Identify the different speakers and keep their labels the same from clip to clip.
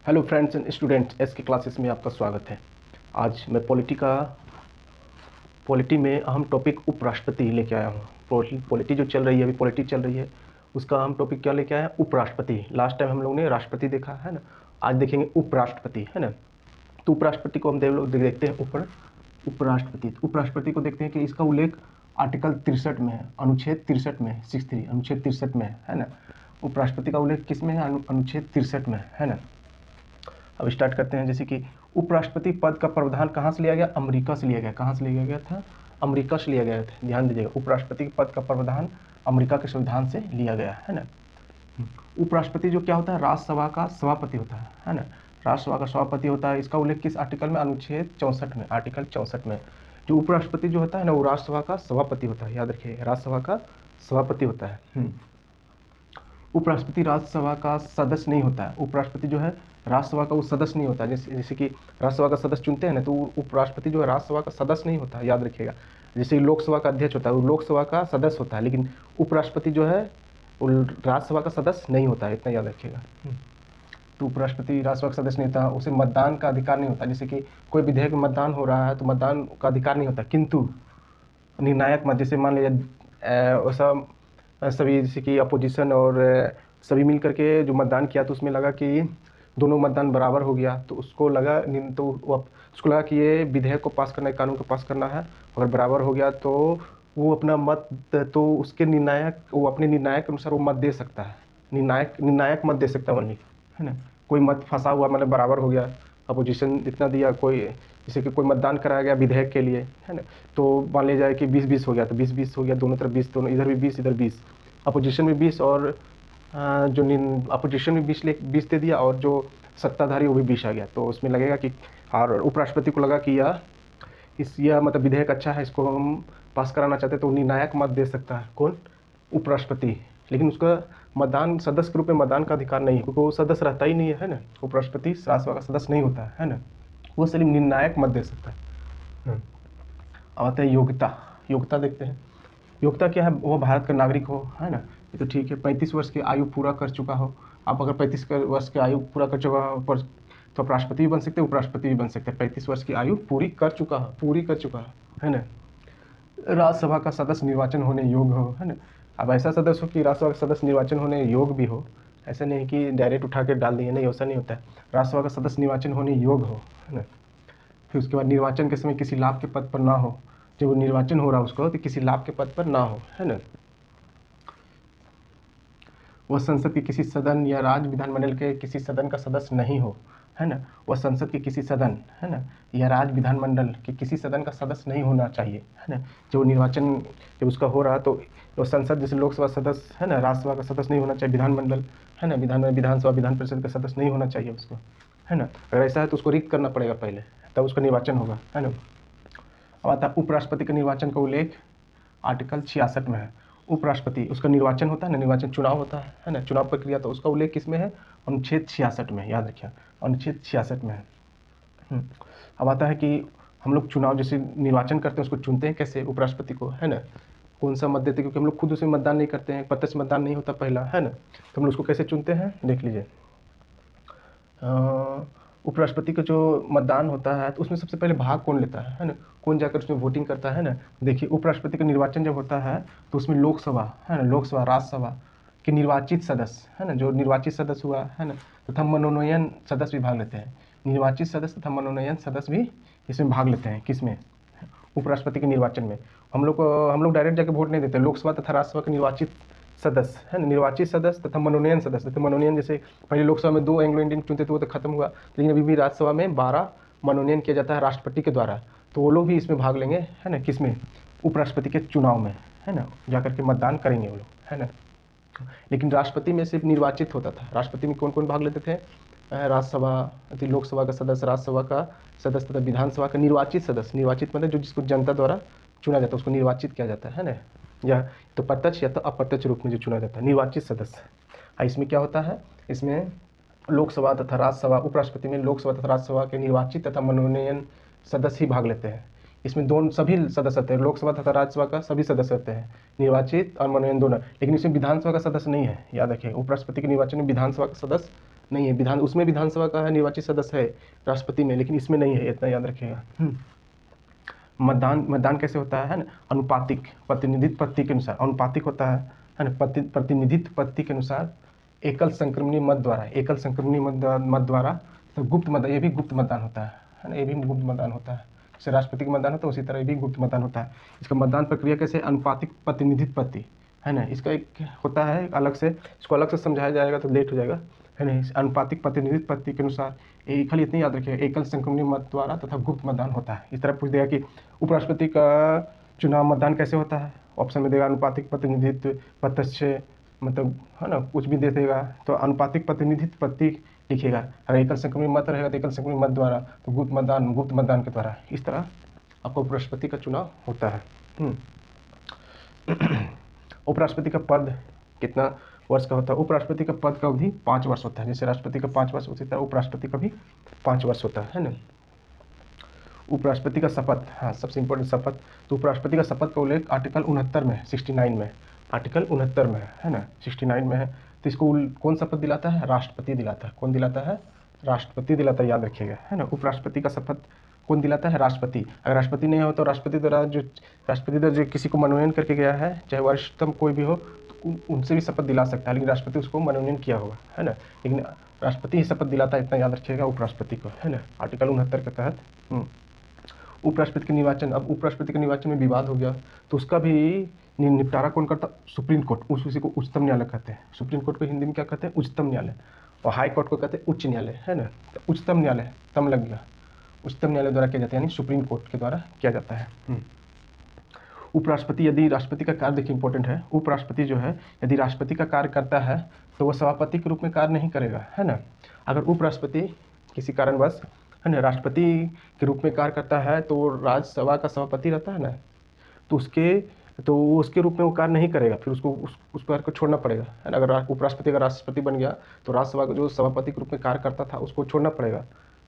Speaker 1: Hello friends and students, S के classes में आपका स्वागत है। आज मैं पॉलिटी में अहम टॉपिक उपराष्ट्रपति लेके आया हूँ। पॉलिटी जो चल रही है, अभी पॉलिटी चल रही है, उसका अहम टॉपिक क्या लेके आया? उपराष्ट्रपति। लास्ट टाइम हम लोगों ने राष्ट्रपति देखा है ना, आज देखेंगे उपराष्ट्रपति, है ना। तो उपराष्ट्रपति को हम देखते हैं उपराष्ट्रपति। उपराष्ट्रपति को देखते हैं कि इसका उल्लेख आर्टिकल 63 में है, अनुच्छेद 63 में, 63 अनुच्छेद 63 में है ना। उपराष्ट्रपति का उल्लेख किस में है? अनुच्छेद 63 में है ना। अब स्टार्ट करते हैं। जैसे कि उपराष्ट्रपति पद का प्रावधान कहाँ से लिया गया? अमेरिका से लिया गया। कहाँ से लिया गया था? अमेरिका से लिया गया था। ध्यान दीजिएगा, उपराष्ट्रपति के पद का प्रावधान अमेरिका के संविधान से लिया गया है ना। उपराष्ट्रपति जो क्या होता है? राज्यसभा का सभापति होता है ना। राज्यसभा का सभापति होता है। इसका उल्लेख किस आर्टिकल में? अनुच्छेद 64 में, आर्टिकल 64 में। जो उपराष्ट्रपति जो होता है ना, वो राज्यसभा का सभापति होता है। याद रखिए, राज्यसभा का सभापति होता है। उपराष्ट्रपति राज्यसभा का सदस्य नहीं होता है। उपराष्ट्रपति जो है राज्यसभा का वो सदस्य नहीं होता। जैसे कि राज्यसभा का सदस्य चुनते हैं ना, तो उपराष्ट्रपति जो है राज्यसभा का सदस्य नहीं होता, याद रखिएगा। जैसे लोकसभा का अध्यक्ष होता है, वो लोकसभा का सदस्य होता है, लेकिन उपराष्ट्रपति जो है वो राज्यसभा का सदस्य नहीं होता है, इतना याद रखिएगा। तो उपराष्ट्रपति राज्यसभा का सदस्य नहीं होता, उसे मतदान का अधिकार नहीं होता। जैसे कि कोई विधेयक में मतदान हो रहा है तो मतदान का अधिकार नहीं होता, किंतु निर्णायक मत, जैसे मान लीजिए वैसा सभी, जैसे कि अपोजिशन और सभी मिल करके जो मतदान किया, तो उसमें लगा कि दोनों मतदान बराबर हो गया, तो उसको लगा कि ये विधेयक को पास करना है, कानून को पास करना है। अगर बराबर हो गया तो वो अपना मत, तो उसके वो अपने निर्णायक के अनुसार वो मत दे सकता है। निर्णायक मत दे सकता है, है ना। कोई मत फंसा हुआ, मतलब बराबर हो गया, अपोजिशन जितना दिया, कोई जैसे कि कोई मतदान कराया गया विधेयक के लिए, है ना, तो मान लिया जाए कि 20-20 हो गया, तो 20-20 हो गया, दोनों तरफ 20, दोनों इधर भी 20 इधर 20, अपोजिशन में 20 और जो अपोजिशन में 20 दे दिया, और जो सत्ताधारी वो भी 20 आ गया, तो उसमें लगेगा कि, और उपराष्ट्रपति को लगा कि यह मतलब विधेयक अच्छा है, इसको हम पास कराना चाहते हैं, तो निर्णायक मत दे सकता है। कौन? उपराष्ट्रपति। लेकिन उसका मतदान, सदस्य के रूप में मतदान का अधिकार नहीं है, क्योंकि वो सदस्य रहता ही नहीं है ना। उपराष्ट्रपति राज्यसभा का सदस्य नहीं होता है ना। वो सिर्फ निर्णायक मत दे सकता है। अब आते हैं योग्यता। योग्यता देखते हैं। योग्यता क्या है? वो भारत का नागरिक हो, है ना, ये तो ठीक है। 35 वर्ष की आयु पूरा कर चुका हो। आप अगर 35 वर्ष की आयु पूरा कर चुका हो तो आप राष्ट्रपति भी बन सकते हैं, उपराष्ट्रपति भी बन सकते हैं। 35 वर्ष की आयु पूरी कर चुका है ना। राज्यसभा का सदस्य निर्वाचन होने योग्य हो, है ना। अब ऐसा सदस्य हो कि राज्यसभा का सदस्य निर्वाचन होने योग्य भी हो, ऐसा नहीं कि डायरेक्ट उठा के डाल दिए, नहीं, ऐसा नहीं होता है। राज्यसभा का सदस्य निर्वाचन होने योग्य हो, है ना। फिर उसके बाद निर्वाचन के समय किसी लाभ के पद पर ना हो। जब निर्वाचन हो रहा है उसको, तो किसी लाभ के पद पर ना हो, है ना। वह संसद के किसी सदन या राज्य विधानमंडल के किसी सदन का सदस्य नहीं हो, है ना। वह संसद के किसी सदन, है ना, या राज्य विधानमंडल के किसी सदन का सदस्य नहीं होना चाहिए, है ना। जो निर्वाचन जब उसका हो रहा है, तो संसद जैसे लोकसभा सदस्य, है ना, राज्यसभा का सदस्य नहीं होना चाहिए, विधानमंडल, है ना, विधानसभा विधान परिषद का सदस्य नहीं होना चाहिए उसको, है ना। अगर ऐसा है तो उसको रिक्त करना पड़ेगा पहले, तब उसका निर्वाचन होगा, है ना। अब आता है उपराष्ट्रपति के निर्वाचन का उल्लेख आर्टिकल 66 में है। उपराष्ट्रपति, उसका निर्वाचन होता है ना, निर्वाचन चुनाव होता है ना, चुनाव प्रक्रिया, तो उसका उल्लेख किस में है? अनुच्छेद 66 में, याद रखिए, अनुच्छेद 66 में है। अब आता है कि हम लोग चुनाव जैसे निर्वाचन करते हैं, उसको चुनते हैं कैसे? उपराष्ट्रपति को, है ना। कौन सा मत देते हैं? क्योंकि हम लोग खुद उसमें मतदान नहीं करते हैं, प्रत्यक्ष मतदान नहीं होता पहला, है ना। तो हम लोग उसको कैसे चुनते हैं, देख लीजिए। उपराष्ट्रपति का जो मतदान होता है, तो उसमें सबसे पहले भाग कौन लेता है ना, कौन जाकर उसमें वोटिंग करता है ना। देखिए, उपराष्ट्रपति का निर्वाचन जब होता है तो उसमें लोकसभा, है ना, लोकसभा, राज्यसभा के निर्वाचित सदस्य, है ना, जो निर्वाचित सदस्य हुआ, है ना, तथा मनोनयन सदस्य भी भाग लेते हैं। निर्वाचित सदस्य तथा मनोनयन सदस्य भी इसमें भाग लेते हैं। किसमें? उपराष्ट्रपति के निर्वाचन में। हम लोग डायरेक्ट जाके वोट नहीं देते। लोकसभा तथा राज्यसभा के निर्वाचित सदस्य, है ना, निर्वाचित सदस्य तथा मनोनयन सदस्य। तो मनोनयन, जैसे पहले लोकसभा में 2 एंग्लो इंडियन चुनते थे, वो तो खत्म हुआ, लेकिन अभी भी राज्यसभा में 12 मनोनयन किया जाता है राष्ट्रपति के द्वारा, तो वो लोग भी इसमें भाग लेंगे, है ना। किसमें? उपराष्ट्रपति के चुनाव में, है ना, जाकर के मतदान करेंगे वो लोग, है ना। लेकिन राष्ट्रपति में सिर्फ निर्वाचित होता था। राष्ट्रपति में कौन कौन भाग लेते थे? राज्यसभा, लोकसभा का सदस्य, राज्यसभा का सदस्य तथा विधानसभा का निर्वाचित सदस्य। निर्वाचित मतलब जो जिसको जनता द्वारा चुना जाता है, उसको निर्वाचित किया जाता है ना, या तो प्रत्यक्ष या तो अप्रत्यक्ष रूप में जो चुना जाता है, निर्वाचित सदस्य। इसमें क्या होता है? इसमें लोकसभा तथा राज्यसभा, उपराष्ट्रपति में लोकसभा तथा राज्यसभा के निर्वाचित तथा मनोनयन सदस्य ही भाग लेते हैं। इसमें दोनों सभी सदस्य होते हैं, लोकसभा तथा राज्यसभा का सभी सदस्य होते हैं, निर्वाचित और मनोनयन दोनों। लेकिन इसमें विधानसभा का सदस्य नहीं है, याद रखिए। उपराष्ट्रपति के निर्वाचन में विधानसभा का सदस्य नहीं है। विधान उसमें विधानसभा का है, निर्वाचित सदस्य है, राष्ट्रपति में, लेकिन इसमें नहीं है, इतना याद रखिएगा। मतदान मतदान कैसे होता है ना, अनुपातिक प्रतिनिधित्व पद्धति के अनुसार अनुपातिक होता है ना, प्रतिनिधित्व पद्धति के अनुसार एकल संक्रमणीय मत द्वारा, एकल संक्रमणीय मत द्वारा, तो गुप्त मतदान, ये भी गुप्त मतदान होता है ना, ये भी गुप्त मतदान होता है। जैसे राष्ट्रपति का मतदान होता है उसी तरह ये भी गुप्त मतदान होता है। इसका मतदान प्रक्रिया कैसे, अनुपातिक प्रतिनिधित्व पद्धति है ना, इसका एक होता है अलग से, इसको अलग से समझाया जाएगा तो लेट हो जाएगा है ना। अनुपातिक प्रतिनिधित्व पद्धति के अनुसार खाली इतनी याद रखिएगा, एकल संक्रमणीय मत द्वारा तथा गुप्त मतदान होता है। इस तरह पूछ देगा कि उपराष्ट्रपति का चुनाव मतदान कैसे होता है, ऑप्शन में देगा अनुपातिक प्रतिनिधित्व पद्धति, मतलब है ना, कुछ भी दे देगा तो अनुपातिक प्रतिनिधित्व पद्धति लिखिएगा। अगर एकल संक्रमणीय मत रहेगा तो एकल संक्रमणीय मत द्वारा, तो गुप्त मतदान के द्वारा। इस तरह आपको उपराष्ट्रपति का चुनाव होता है। उपराष्ट्रपति का पद कितना वर्ष का होता है, उपराष्ट्रपति का पद का अवधि 5 वर्ष होता है। जैसे राष्ट्रपति का 5 वर्ष, उसी तरह उपराष्ट्रपति का भी 5 वर्ष होता है ना। उपराष्ट्रपति का शपथ, हाँ सबसे इंपॉर्टेंट शपथ, तो उपराष्ट्रपति का शपथ का उल्लेख आर्टिकल 69 में, 69 में, आर्टिकल 69 में है ना, 69 में है। तो इसको कौन शपथ दिलाता है, राष्ट्रपति दिलाता है। कौन दिलाता है, राष्ट्रपति दिलाता है, याद रखिएगा है ना। उपराष्ट्रपति का शपथ कौन दिलाता है, राष्ट्रपति। अगर राष्ट्रपति नहीं हो तो राष्ट्रपति द्वारा जो किसी को मनोनयन करके गया है, चाहे वरिष्ठतम कोई भी हो, तो उनसे भी शपथ दिला सकता है, लेकिन राष्ट्रपति उसको मनोनयन किया होगा है ना, लेकिन राष्ट्रपति ही शपथ दिलाता है, इतना याद रखिएगा उपराष्ट्रपति को है ना, आर्टिकल 69 के तहत। उपराष्ट्रपति के निर्वाचन, अब उपराष्ट्रपति के निर्वाचन में विवाद हो गया तो उसका भी निपटारा कौन करता, सुप्रीम कोर्ट, उसी को उच्चतम न्यायालय कहते हैं। सुप्रीम कोर्ट को हिंदी में क्या कहते हैं, उच्चतम न्यायालय, और हाई कोर्ट को कहते हैं उच्च न्यायालय है ना। तो उच्चतम न्यायालय तम लग गया, उच्चतम न्यायालय द्वारा किया जाता है, यानी सुप्रीम कोर्ट के द्वारा किया जाता है। उपराष्ट्रपति, यदि राष्ट्रपति का कार्य देखिए इंपॉर्टेंट है, उपराष्ट्रपति जो है यदि राष्ट्रपति का कार्य करता है तो वह सभापति के रूप में कार्य नहीं करेगा है ना। अगर उपराष्ट्रपति किसी कारणवश है ना राष्ट्रपति के रूप में कार्य करता है तो राज्यसभा का सभापति रहता है ना, तो उसके रूप में वो कार्य नहीं करेगा, फिर उसको उस कार्य को छोड़ना पड़ेगा है ना। अगर उपराष्ट्रपति अगर राष्ट्रपति बन गया तो राज्यसभा का जो सभापति के रूप में कार्य करता था उसको छोड़ना पड़ेगा,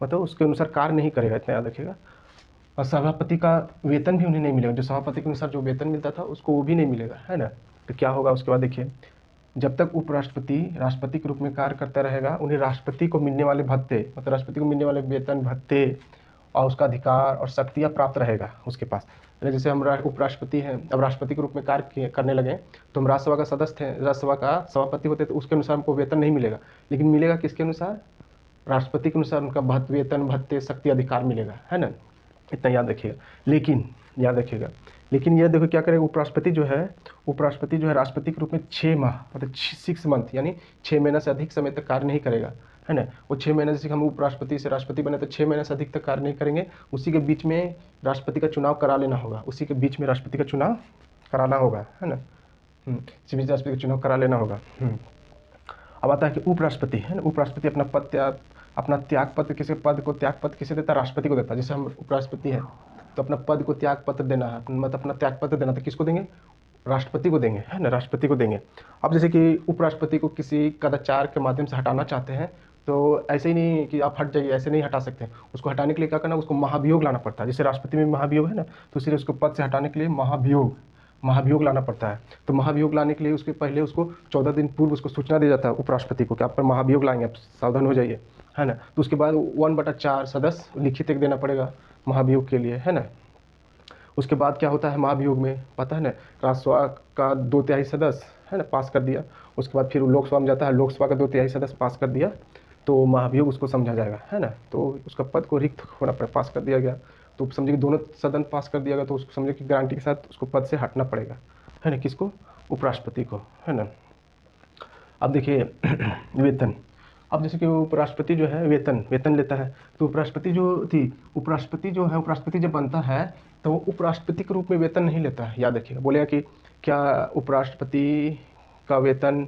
Speaker 1: मतलब उसके अनुसार कार्य नहीं करेगा, इतना याद रखिएगा। और सभापति का वेतन भी उन्हें नहीं मिलेगा, जो सभापति के अनुसार जो वेतन मिलता था उसको वो भी नहीं मिलेगा है ना। तो क्या होगा उसके बाद देखिए, जब तक उपराष्ट्रपति राष्ट्रपति के रूप में कार्य करता रहेगा, उन्हें राष्ट्रपति को मिलने वाले भत्ते, मतलब राष्ट्रपति को मिलने वाले वेतन भत्ते और उसका अधिकार और शक्तियाँ प्राप्त रहेगा उसके पास। जैसे हम उपराष्ट्रपति हैं, अब राष्ट्रपति के रूप में कार्य करने लगे तो हम राज्यसभा का सदस्य थे, राज्यसभा का सभापति होते तो उसके अनुसार हमको वेतन नहीं मिलेगा, लेकिन मिलेगा किसके अनुसार, राष्ट्रपति के अनुसार उनका वेतन भत्ते शक्ति अधिकार मिलेगा है ना, इतना याद रखिएगा। लेकिन याद रखिएगा, लेकिन यह देखो क्या करेगा, उपराष्ट्रपति जो है राष्ट्रपति के रूप में 6 माह मतलब 6 मंथ यानी 6 महीने से अधिक समय तक कार्य नहीं करेगा है ना। वो 6 महीने से हम उपराष्ट्रपति से राष्ट्रपति बने तो 6 महीने से अधिक तक कार्य नहीं करेंगे, उसी के बीच में राष्ट्रपति का चुनाव करा लेना होगा, उसी के बीच में राष्ट्रपति का चुनाव कराना होगा है ना, इसी बीच राष्ट्रपति का चुनाव करा लेना होगा। अब आता है कि उपराष्ट्रपति है ना, उपराष्ट्रपति अपना त्याग पत्र किसे देता है, राष्ट्रपति को देता है। जैसे हम उपराष्ट्रपति हैं तो अपना पद को त्याग पत्र देना है, मतलब अपना त्याग पत्र देना, तो किसको देंगे, राष्ट्रपति को देंगे है ना, राष्ट्रपति को देंगे। अब जैसे कि उपराष्ट्रपति को किसी कदाचार के माध्यम से हटाना चाहते हैं तो ऐसे ही नहीं कि आप हट जाइए, ऐसे नहीं हटा सकते, उसको हटाने के लिए क्या करना, उसको महाभियोग लाना पड़ता है। जैसे राष्ट्रपति में महाभियोग है ना, तो इसलिए उसको पद से हटाने के लिए महाभियोग लाना पड़ता है। तो महाभियोग लाने के लिए उसके पहले उसको 14 दिन पूर्व उसको सूचना दी जाता है उपराष्ट्रपति को कि आप पर महाभियोग लाएंगे, आप सावधान हो जाइए है ना। तो उसके बाद 1/4 सदस्य लिखित एक देना पड़ेगा महाभियोग के लिए है ना। उसके बाद क्या होता है महाभियोग में, पता है ना, राज्यसभा का 2/3 सदस्य है ना पास कर दिया, उसके बाद फिर लोकसभा में जाता है, लोकसभा का 2/3 सदस्य पास कर दिया तो महाभियोग उसको समझा जाएगा है ना। तो उसका पद को रिक्त होना पड़ेगा, पास कर दिया गया तो समझिए कि दोनों सदन पास कर दिया गया तो उसको समझिए कि गारंटी के साथ उसको पद से हटना पड़ेगा है ना, किसको, उपराष्ट्रपति को है ना। अब देखिए वेतन, अब जैसे कि उपराष्ट्रपति जो है वेतन लेता है, तो उपराष्ट्रपति जब बनता है तो वो उपराष्ट्रपति के रूप में वेतन नहीं लेता है, याद रखिएगा। बोलेगा कि क्या उपराष्ट्रपति का वेतन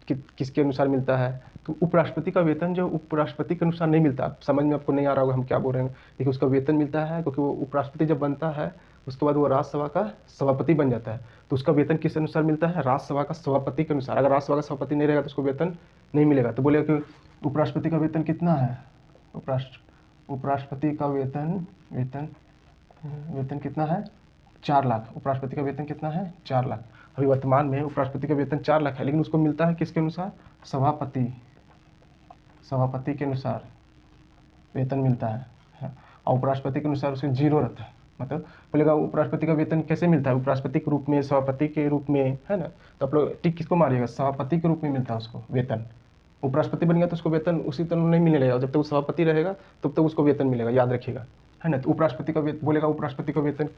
Speaker 1: किसके अनुसार मिलता है, तो उपराष्ट्रपति का वेतन जो उपराष्ट्रपति के अनुसार नहीं मिलता। समझ में आपको नहीं आ रहा होगा हम क्या बोल रहे हैं, देखिए उसका वेतन मिलता है क्योंकि वो उपराष्ट्रपति जब बनता है उसके बाद वो राज्यसभा का सभापति बन जाता है, तो उसका वेतन किस अनुसार मिलता है, राज्यसभा का सभापति के अनुसार। अगर राज्यसभा का सभापति नहीं रहेगा तो उसको वेतन नहीं मिलेगा। तो बोलेगा कि उपराष्ट्रपति का वेतन कितना है, उपराष्ट्रपति का वेतन कितना है, 4 लाख। उपराष्ट्रपति का वेतन कितना है, 4 लाख। अभी वर्तमान में उपराष्ट्रपति का वेतन 4 लाख है, लेकिन उसको मिलता है किसके अनुसार, सभापति सभापति के अनुसार वेतन मिलता है, और उपराष्ट्रपति के अनुसार उसे 0 रहता है। मतलब बोलेगा उपराष्ट्रपति का वेतन कैसे मिलता है, उपराष्ट्रपति के रूप में, सभापति के रूप में, है ना। तो आप लोग टिक किसको मारिएगा, सभापति के रूप में मिलता है उसको वेतन। उपराष्ट्रपति बन गया तो उसको वेतन उसी तरह नहीं मिलने लगेगा, जब तक वो सभापति रहेगा तब तक उसको वेतन मिलेगा, याद रखिएगा, है ना। तो उपराष्ट्रपति का वेतन बोलेगा, उपराष्ट्रपति का वेतन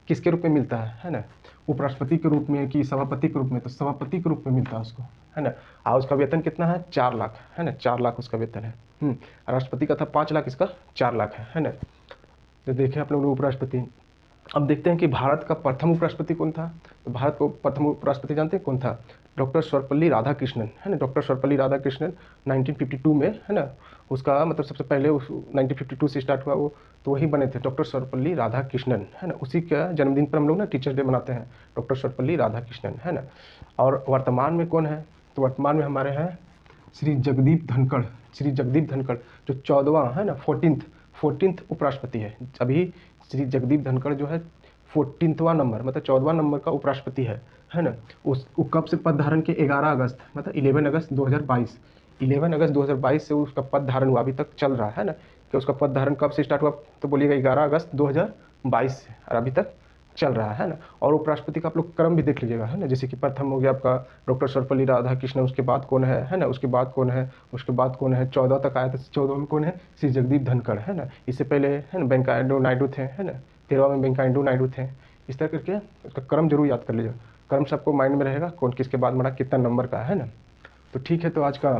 Speaker 1: किसके रूप में मिलता है ना, उपराष्ट्रपति के रूप में कि सभापति के रूप में, तो सभापति के रूप में मिलता है उसको, है ना। और उसका वेतन कितना है, 4 लाख, है ना, 4 लाख उसका वेतन है। राष्ट्रपति का था 5 लाख, इसका 4 लाख है ना। तो देखें आप लोग उपराष्ट्रपति। अब देखते हैं कि भारत का प्रथम उपराष्ट्रपति कौन था। तो भारत को प्रथम उपराष्ट्रपति जानते हैं कौन था, डॉक्टर सर्वपल्ली राधाकृष्णन, है ना। डॉक्टर सर्वपल्ली राधाकृष्णन 1952 में, है ना, उसका मतलब सबसे पहले 1952 से स्टार्ट हुआ वो, तो वही बने थे डॉक्टर सर्वपल्ली राधाकृष्णन, है ना। उसी का जन्मदिन पर हम लोग ना टीचर्स डे मनाते हैं, डॉक्टर सर्वपल्ली राधाकृष्णन, है ना। और वर्तमान में कौन है, तो वर्तमान में हमारे हैं श्री जगदीप धनखड़, श्री जगदीप धनखड़ जो 14वां, है ना, 14th उपराष्ट्रपति है। अभी श्री जगदीप धनखड़ जो है 14वां नंबर मतलब 14वां नंबर का उपराष्ट्रपति है ना। वो कब से पद धारण के, 11 अगस्त मतलब 11 अगस्त 2022, 11 अगस्त 2022 से उसका पद धारण हुआ, अभी तक चल रहा है ना। कि उसका पद धारण कब से स्टार्ट हुआ, तो बोलिएगा 11 अगस्त 2022 से, और अभी तक चल रहा है ना। और उपराष्ट्रपति का आप लोग क्रम भी देख लीजिएगा, है ना। जैसे कि प्रथम हो गया आपका डॉक्टर सर्वपल्ली राधाकृष्णन, उसके बाद कौन है ना, उसके बाद कौन है, उसके बाद कौन है, 14 तक आया था, 14 में कौन है, श्री जगदीप धनखड़, है ना। इससे पहले, है ना, वेंकैया नायडू थे, है ना, 13वां में वेंकैया नायडू थे। इस तरह करके उसका क्रम जरूर याद कर लीजिएगा, क्रम से आपको माइंड में रहेगा कौन किसके बाद मरा, कितना नंबर का, है ना। तो ठीक है, तो आज का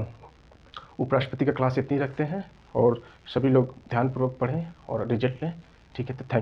Speaker 1: उपराष्ट्रपति का क्लास इतनी रखते हैं, और सभी लोग ध्यानपूर्वक पढ़ें और रिजल्ट लें। ठीक है, तो थैंक